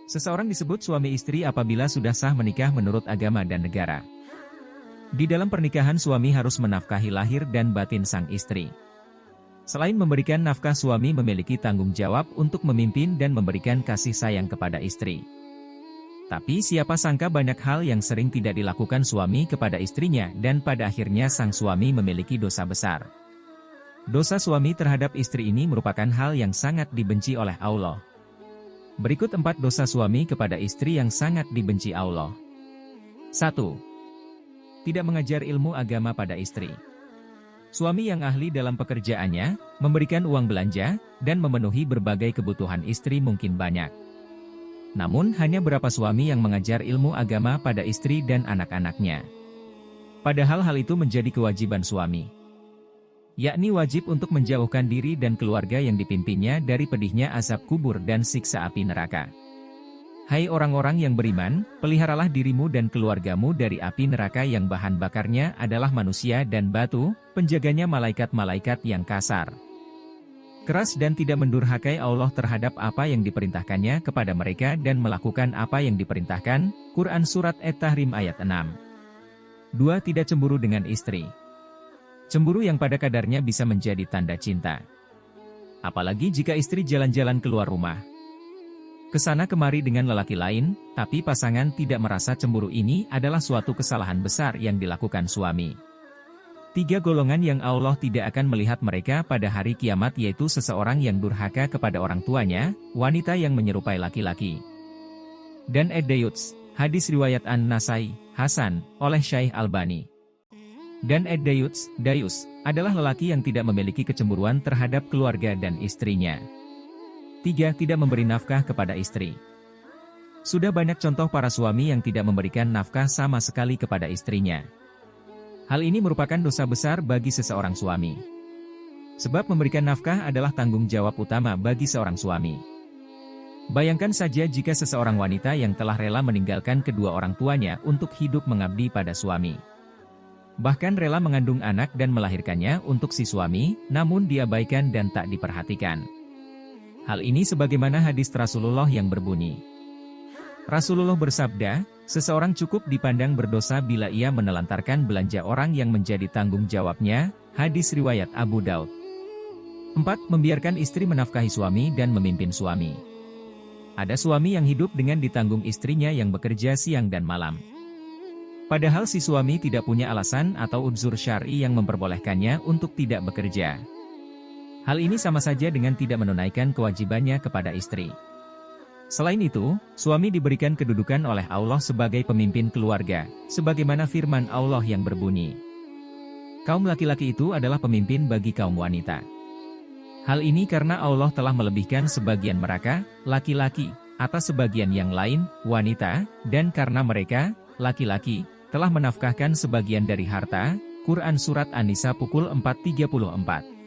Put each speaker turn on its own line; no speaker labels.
Seseorang disebut suami istri apabila sudah sah menikah menurut agama dan negara. Di dalam pernikahan suami harus menafkahi lahir dan batin sang istri. Selain memberikan nafkah, suami memiliki tanggung jawab untuk memimpin dan memberikan kasih sayang kepada istri. Tapi siapa sangka banyak hal yang sering tidak dilakukan suami kepada istrinya dan pada akhirnya sang suami memiliki dosa besar. Dosa suami terhadap istri ini merupakan hal yang sangat dibenci oleh Allah. Berikut 4 dosa suami kepada istri yang sangat dibenci Allah. 1. Tidak mengajar ilmu agama pada istri. Suami yang ahli dalam pekerjaannya, memberikan uang belanja, dan memenuhi berbagai kebutuhan istri mungkin banyak. Namun hanya berapa suami yang mengajar ilmu agama pada istri dan anak-anaknya. Padahal hal itu menjadi kewajiban suami. Yakni wajib untuk menjauhkan diri dan keluarga yang dipimpinnya dari pedihnya azab kubur dan siksa api neraka. Hai orang-orang yang beriman, peliharalah dirimu dan keluargamu dari api neraka yang bahan bakarnya adalah manusia dan batu, penjaganya malaikat-malaikat yang kasar, keras dan tidak mendurhakai Allah terhadap apa yang diperintahkannya kepada mereka dan melakukan apa yang diperintahkan. Quran Surat At-Tahrim ayat 6. 2. Tidak cemburu dengan istri. Cemburu yang pada kadarnya bisa menjadi tanda cinta. Apalagi jika istri jalan-jalan keluar rumah, kesana kemari dengan lelaki lain, tapi pasangan tidak merasa cemburu. Ini adalah suatu kesalahan besar yang dilakukan suami. 3 golongan yang Allah tidak akan melihat mereka pada hari kiamat, yaitu seseorang yang durhaka kepada orang tuanya, wanita yang menyerupai laki-laki, dan Ad-Dayuts. Hadis riwayat An-Nasai, Hasan, oleh Syekh Albani. Dan Ad-Dayuts, Dayus, adalah lelaki yang tidak memiliki kecemburuan terhadap keluarga dan istrinya. 3. Tidak memberi nafkah kepada istri. Sudah banyak contoh para suami yang tidak memberikan nafkah sama sekali kepada istrinya. Hal ini merupakan dosa besar bagi seseorang suami. Sebab memberikan nafkah adalah tanggung jawab utama bagi seorang suami. Bayangkan saja jika seseorang wanita yang telah rela meninggalkan kedua orang tuanya untuk hidup mengabdi pada suami. Bahkan rela mengandung anak dan melahirkannya untuk si suami, namun diabaikan dan tak diperhatikan. Hal ini sebagaimana hadis Rasulullah yang berbunyi, Rasulullah bersabda, seseorang cukup dipandang berdosa bila ia menelantarkan belanja orang yang menjadi tanggung jawabnya. Hadis riwayat Abu Daud. 4. Membiarkan istri menafkahi suami dan memimpin suami. Ada suami yang hidup dengan ditanggung istrinya yang bekerja siang dan malam. Padahal si suami tidak punya alasan atau udzur syar'i yang memperbolehkannya untuk tidak bekerja. Hal ini sama saja dengan tidak menunaikan kewajibannya kepada istri. Selain itu, suami diberikan kedudukan oleh Allah sebagai pemimpin keluarga, sebagaimana firman Allah yang berbunyi, kaum laki-laki itu adalah pemimpin bagi kaum wanita. Hal ini karena Allah telah melebihkan sebagian mereka, laki-laki, atas sebagian yang lain, wanita, dan karena mereka, laki-laki, telah menafkahkan sebagian dari harta. Quran Surat An-Nisa pukul 4:34.